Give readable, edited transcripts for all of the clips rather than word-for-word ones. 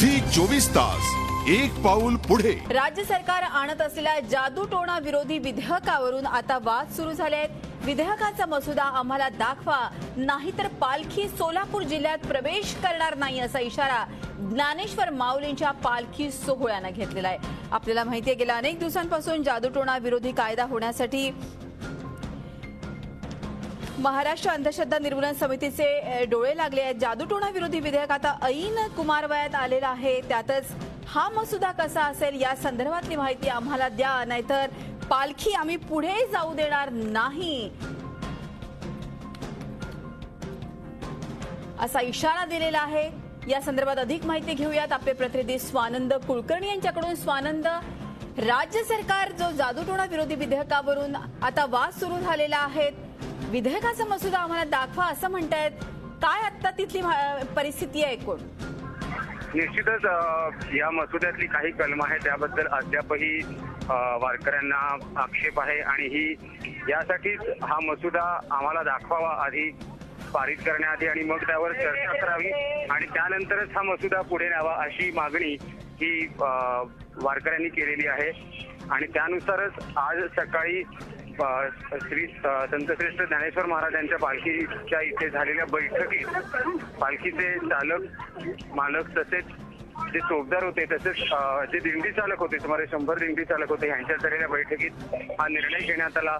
Zee 24 तास एक पाऊल पुढे। राज्य सरकार आणत असलेल्या जादूटोणा विरोधी विधेयकावरून आता वाद सुरू झाले आहेत। विधेयकाचा मसुदा आम्हाला दाखवा, नाहीतर पालखी सोलापूर जिल्ह्यात प्रवेश करणार नाही असा इशारा ज्ञानेश्वर माऊलींच्या पालखी सोहळ्याने घेतलेला आहे। आपल्याला माहिती आहे, गेल्या अनेक दिवसांपासून जादूटोणा विरोधी कायदा होण्यासाठी महाराष्ट्र अंधश्रद्धा निर्मूलन समितीचे डोळे लागले आहेत। जादूटोणा विरोधी विधेयक आता ऐन कुमारवयात आलेला आहे, त्यातच हा मसुदा कसा असेल या संदर्भातली माहिती आम्हाला द्या, नाहीतर पालखी आम्ही पुढे जाऊ देणार नाही असा इशारा दिलेला आहे। या संदर्भात अधिक माहिती घेऊयात आपले प्रतिनिधी स्वानंद कुलकर्णी यांच्याकडून। स्वानंद, राज्य सरकार जो जादूटोणा विरोधी विधेयकावरून आता वाद सुरू झालेला आहे, विधेयकाचा मसुदा आम्हाला दाखवा असं म्हणतायत, काय आता तिथली परिस्थिती आहे एकूण? निश्चितच या मसुद्यातली काही कलम आहे त्याबद्दल अद्यापही वारकऱ्यांना आक्षेप आहे आणि ही यासाठीच हा मसुदा आम्हाला दाखवावा आधी पारित करण्याआधी आणि मग त्यावर चर्चा करावी आणि त्यानंतरच हा मसुदा पुढे न्यावा अशी मागणी ही वारकऱ्यांनी केलेली आहे। आणि त्यानुसारच आज सकाळी श्री संतश्रेष्ठ ज्ञानेश्वर महाराज यांच्या पालखीच्या इथे झालेल्या बैठकीत पालखीचे चालक मालक तसेच जे चौकदार होते तसेच जे दिंडी चालक होते, सुमारे 100 दिंडी चालक होते, यांच्या झालेल्या बैठकीत हा निर्णय घेण्यात आला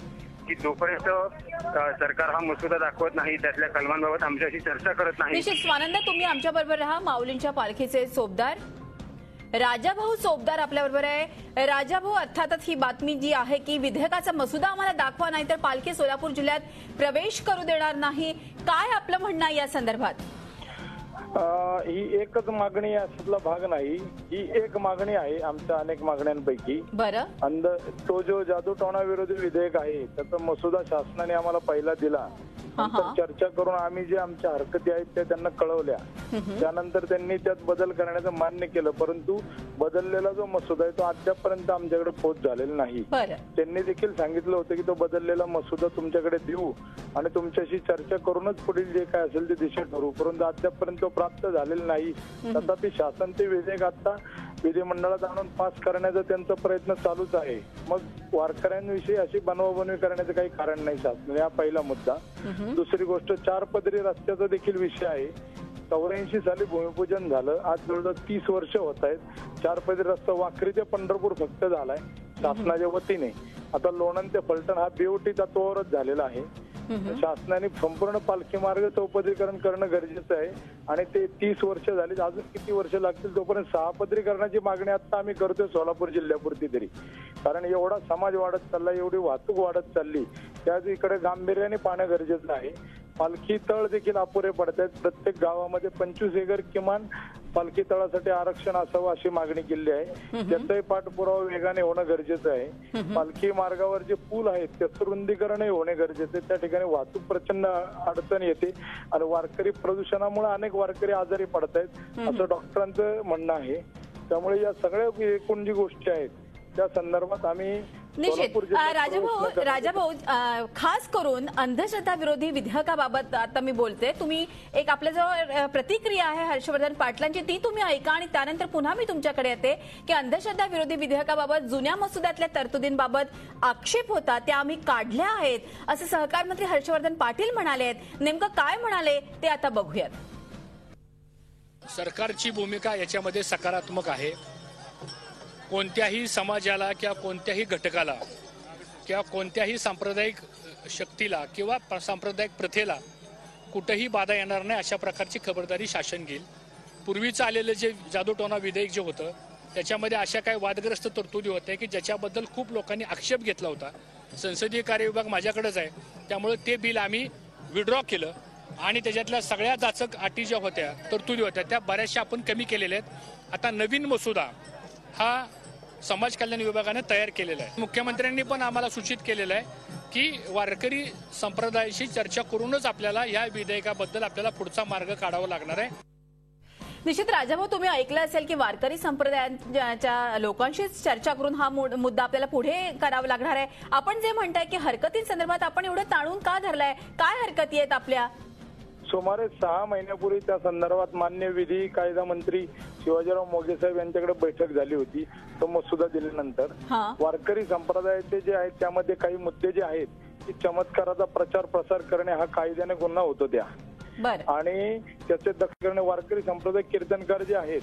की जोपर्यंत सरकार हा मसुदा दाखवत नाही, त्यातल्या कलमांबाबत आमच्याशी चर्चा करत नाही। निश्चित स्वानंद, तुम्ही आमच्या बरोबर राहा। माऊलींच्या पालखीचे चौकदार राजाभाऊ चौकदार आपल्या बरोबर आहे। राजाभाऊ, अर्थातच ही बातमी जी आहे की विधेयकाचा मसुदा आम्हाला दाखवा, नाहीतर पालखी सोलापूर जिल्ह्यात प्रवेश करू देणार नाही, काय आपलं म्हणणं आहे या संदर्भात? ही एकच मागणी यातला भाग नाही, ही एक मागणी आहे आमच्या अनेक मागण्यांपैकी। बरं, तो जो जादूटोणा विरोधी विधेयक आहे त्याचा मसुदा शासनाने आम्हाला पहिला दिला, चर्चा करून आम्ही जे आमच्या हरकती आहेत त्या त्यांना कळवल्या, त्यानंतर त्यांनी त्यात बदल करण्याचं मान्य केलं, परंतु बदललेला जो मसुदा आहे तो अद्यापपर्यंत आमच्याकडे पोहोच झालेला नाही। त्यांनी देखील सांगितलं होतं की तो बदललेला मसुदा तुमच्याकडे देऊ आणि तुमच्याशी चर्चा करूनच पुढील जे काय असेल ते दिशा ठरवू, परंतु अद्यापपर्यंत तो प्राप्त झालेला नाही। तथापि शासन ते विधेयक आता विधिमंडळात आणून पास करण्याचा त्यांचा प्रयत्न चालूच आहे। मग वारकऱ्यांविषयी अशी बनवाबनवी करण्याचं काही कारण नाही शासन, हा पहिला मुद्दा। दुसरी गोष्ट, 4 पदरी रस्त्याचा देखील विषय आहे। 84 साली भूमिपूजन झालं, आज जवळजवळ 30 वर्ष होत आहेत। 4 पदरी रस्ता वाखरी ते पंढरपूर फक्त झालाय शासनाच्या वतीने। आता लोणंद ते फलटण हा बीओटी तत्वावरच झालेला आहे। शासनाने संपूर्ण पालखी मार्ग चौपदरीकरण करणं गरजेचं आहे आणि ते 30 वर्ष झाली, अजून किती वर्ष लागतील तोपर्यंत 6 पदरीकरणाची मागणी आता आम्ही करतोय सोलापूर जिल्ह्यापुरती तरी, कारण एवढा समाज वाढत चालला, एवढी वाहतूक वाढत चालली, त्याच इकडे गांभीर्याने पाहणं गरजेचं आहे। पालखी तळ देखील अपुरे पडत आहेत, प्रत्येक गावामध्ये 25 एकर किमान पालखी तळासाठी आरक्षण असावं अशी मागणी केली आहे। त्याचाही पाठपुरावा वेगाने होणं गरजेचं आहे। पालखी मार्गावर जे पूल आहेत त्याचं रुंदीकरणही होणे गरजेचं आहे, त्या ठिकाणी वाहतूक प्रचंड अडचण येते आणि वारकरी प्रदूषणामुळे अनेक वारकरी आजारी पडत आहेत असं डॉक्टरांचं म्हणणं आहे। त्यामुळे या सगळ्या एकूण जी गोष्टी आहेत त्या संदर्भात आम्ही निश्चित राजाभाऊ खास करून अंधश्रद्धा विरोधी विधेयकाबाबत आता मी बोलते, तुम्ही एक आपल्याजवळ प्रतिक्रिया आहे हर्षवर्धन पाटलांची, ती तुम्ही ऐका आणि त्यानंतर पुन्हा मी तुमच्याकडे येते की अंधश्रद्धा विरोधी विधेयकाबाबत जुन्या मसुद्यातल्या तरतुदींबाबत आक्षेप होता त्या आम्ही काढल्या आहेत असं सहकार मंत्री हर्षवर्धन पाटील म्हणाले आहेत। नेमकं काय म्हणाले ते आता बघूयात। सरकारची भूमिका याच्यामध्ये सकारात्मक आहे। कोणत्याही समाजाला किंवा कोणत्याही घटकाला किंवा कोणत्याही सांप्रदायिक शक्तीला किंवा सांप्रदायिक प्रथेला कुठेही बाधा येणार नाही अशा प्रकारची खबरदारी शासन घेईल। पूर्वीचं आलेलं जे जादूटोणा विधेयक जे होतं त्याच्यामध्ये अशा काही वादग्रस्त तरतुदी होत्या की ज्याच्याबद्दल खूप लोकांनी आक्षेप घेतला होता। संसदीय कार्यविभाग माझ्याकडेच आहे, त्यामुळे ते बिल आम्ही विड्रॉ केलं आणि त्याच्यातल्या सगळ्या जाचक अटी ज्या होत्या तरतुदी होत्या त्या बऱ्याचशा आपण कमी केलेल्या आहेत। आता नवीन मसुदा हा समाज कल्याण विभागाने तयार केलेला आहे। मुख्यमंत्र्यांनी पण आम्हाला सूचित केलेलं आहे की वारकरी संप्रदायाशी चर्चा करूनच आपल्याला या विधेयकाबद्दल आपल्याला पुढचा मार्ग काढावा लागणार आहे। निश्चित राजाभाऊ, तुम्ही ऐकलं असेल की वारकरी संप्रदायाच्या लोकांशीच चर्चा करून हा मुद्दा आपल्याला पुढे करावा लागणार आहे। आपण जे म्हणताय की हरकतींसंदर्भात आपण एवढं ताणून का धरलाय, काय हरकती आहेत आपल्या? सुमारे 6 महिन्यापूर्वी त्या संदर्भात मान्य विधी कायदा मंत्री शिवाजीराव मोघे साहेब यांच्याकडे बैठक झाली होती. तो मसुदा दिल्यानंतर वारकरी संप्रदायाचे जे आहेत त्यामध्ये काही मुद्दे जे आहेत की चमत्काराचा प्रचार प्रसार करणे हा कायद्याने गुन्हा होतो त्या. आणि त्याचे दखल करणे वारकरी संप्रदाय कीर्तनकार जे आहेत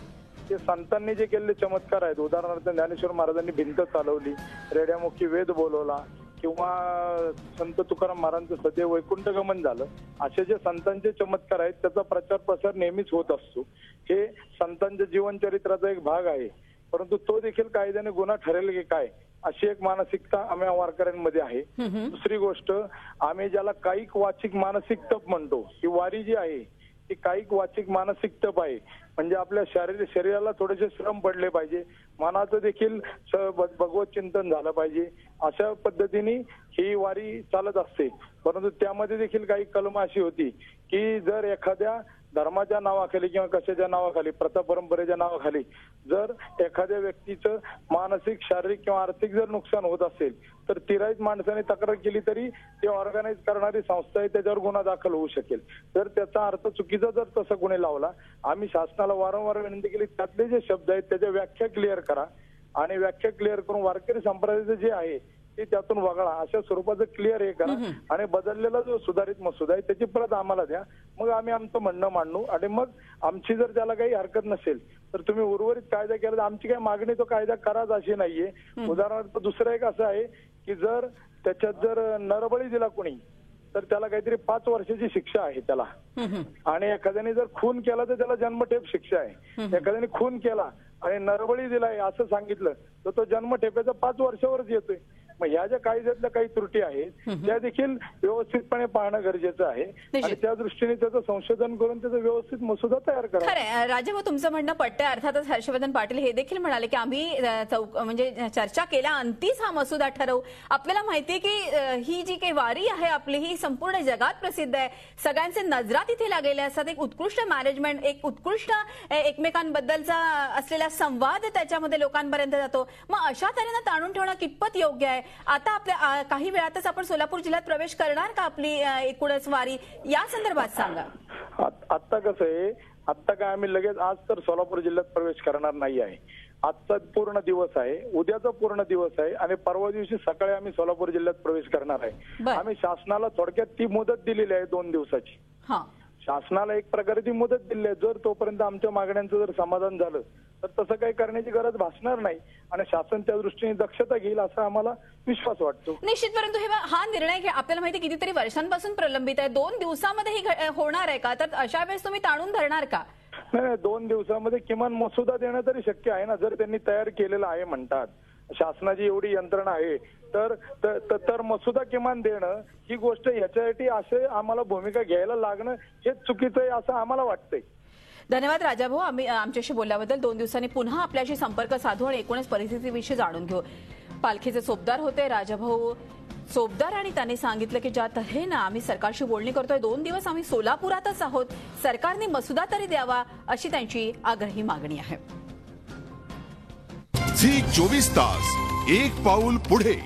ते संतांनी जे केलेले चमत्कार आहेत, उदाहरणार्थ ज्ञानेश्वर महाराजांनी भिंत चालवली, रेड्यामुखी वेद बोलवला किंवा संत तुकाराम महाराजांचं सदैव वैकुंठगमन झालं, असे जे संतांचे चमत्कार आहेत त्याचा प्रचार प्रसार नेहमीच होत असतो. हे संतांच्या जीवनचरित्राचा एक भाग आहे, परंतु तो देखील कायद्याने गुन्हा ठरेल की काय अशी एक मानसिकता आम्ही वारकऱ्यांमध्ये आहे. दुसरी गोष्ट, आम्ही ज्याला कायिक वाचिक मानसिक तप म्हणतो, ही वारी जी आहे ती कायिक वाचिक मानसिक तप आहे. म्हणजे आपल्या शरीराला थोडेसे श्रम पडले पाहिजे, मनाचं देखील भगवत चिंतन झालं पाहिजे, अशा पद्धतीने ही वारी चालत असते. परंतु त्यामध्ये देखील काही कलम अशी होती की जर एखाद्या धर्माच्या नावाखाली किंवा कशाच्या नावाखाली, प्रथा परंपरेच्या नावाखाली जर एखाद्या व्यक्तीचं मानसिक, शारीरिक किंवा आर्थिक जर नुकसान होत असेल तर तिराईत माणसाने तक्रार केली तरी ते ऑर्गनाईज करणारी संस्था आहे त्याच्यावर गुन्हा दाखल होऊ शकेल. जर त्याचा अर्थ चुकीचा जर तसा गुन्हे लावला, आम्ही शासनाला वारंवार विनंती केली त्यातले जे शब्द आहेत त्याच्या व्याख्या क्लिअर करा आणि व्याख्या क्लिअर करून वारकरी संप्रदायाचं जे आहे ते त्यातून वगळा, अशा स्वरूपाचं क्लिअर हे करा आणि बदललेला जो सुधारित मसुदा आहे त्याची प्रत आम्हाला द्या. मग आम्ही आमचं म्हणणं मांडू आणि मग आमची जर त्याला काही हरकत नसेल तर तुम्ही उर्वरित कायदा केला तर आमची काही मागणी तो कायदा कराच अशी नाहीये. उदाहरणार्थ दुसरं एक असं आहे की जर त्याच्यात जर नरबळी दिला कोणी तर त्याला काहीतरी 5 वर्षाची शिक्षा आहे त्याला, आणि एखाद्याने जर खून केला तर त्याला जन्मठेप शिक्षा आहे. एखाद्याने खून केला आणि नरबळी दिलाय असं सांगितलं तर तो जन्मठेपेचा 5 वर्षावरच येतोय. मग ह्या ज्या कायद्यातल्या काही त्रुटी आहेत त्या देखील व्यवस्थितपणे पाहणं गरजेचं आहे आणि त्या दृष्टीने त्याचं संशोधन करून त्याचा व्यवस्थित मसुदा तयार करा. खरं राजाभाऊ, तुमचं म्हणणं पटतंय. अर्थातच हर्षवर्धन पाटील हे देखील म्हणाले की आम्ही म्हणजे चर्चा केल्या अंतीच हा मसुदा ठरवू. आपल्याला माहितीये की ही जी काही वारी आहे आपली ही संपूर्ण जगात प्रसिद्ध आहे, सगळ्यांचे नजरा तिथे लागलेले असतात. एक उत्कृष्ट मॅनेजमेंट, एक उत्कृष्ट एकमेकांबद्दलचा असलेला संवाद त्याच्यामध्ये लोकांपर्यंत जातो. मग अशा तऱ्हेनं ताणून ठेवणं कितपत योग्य आहे? आता आपल्या काही वेळातच आपण सोलापूर जिल्ह्यात प्रवेश करणार का आपली एकूणच वारी, या संदर्भात सांगा. आता कसं आहे, आता काय आम्ही लगेच आज तर सोलापूर जिल्ह्यात प्रवेश करणार नाही आहे. आजचा पूर्ण दिवस आहे, उद्याचा पूर्ण दिवस आहे आणि परवा दिवशी सकाळी आम्ही सोलापूर जिल्ह्यात प्रवेश करणार आहे. आम्ही शासनाला थोडक्यात ती मुदत दिलेली आहे 2 दिवसाची. शासनाला एक प्रकारे ती मुदत दिली आहे. जर तोपर्यंत आमच्या मागण्यांचं जर समाधान झालं तर तसं काही करण्याची गरज भासणार नाही आणि शासन त्या दृष्टीने दक्षता घेईल असा आम्हाला विश्वास वाटतो. निश्चित. परंतु हा निर्णय आपल्याला माहिती कितीतरी वर्षांपासून प्रलंबित आहे. 2 दिवसामध्ये ही होणार आहे का? तर अशा वेळेस तुम्ही ताणून धरणार का? नाही, 2 दिवसामध्ये किमान मसुदा देणं तरी शक्य आहे ना. जर त्यांनी तयार केलेला आहे म्हणतात, शासनाची एवढी यंत्रणा आहे तर मसुदा किमान देणं ही गोष्ट, याच्यासाठी असे आम्हाला भूमिका घ्यायला लागणं हे चुकीचं आहे असं आम्हाला वाटतंय. धन्यवाद राजाभाऊ, आम्ही आमच्याशी बोलल्याबद्दल. 2 दिवसांनी पुन्हा आपल्याशी संपर्क साधू आणि एकूणच परिस्थितीविषयी जाणून घेऊ. पालखीचे चोपदार होते राजाभाऊ चोपदार आणि त्यांनी सांगितलं की ज्या तऱ्हेनं आम्ही सरकारशी बोलणी करतोय, 2 दिवस आम्ही सोलापुरातच आहोत, सरकारने मसुदा तरी द्यावा अशी त्यांची आग्रही मागणी आहे. झी 24 तास, एक पाऊल पुढे.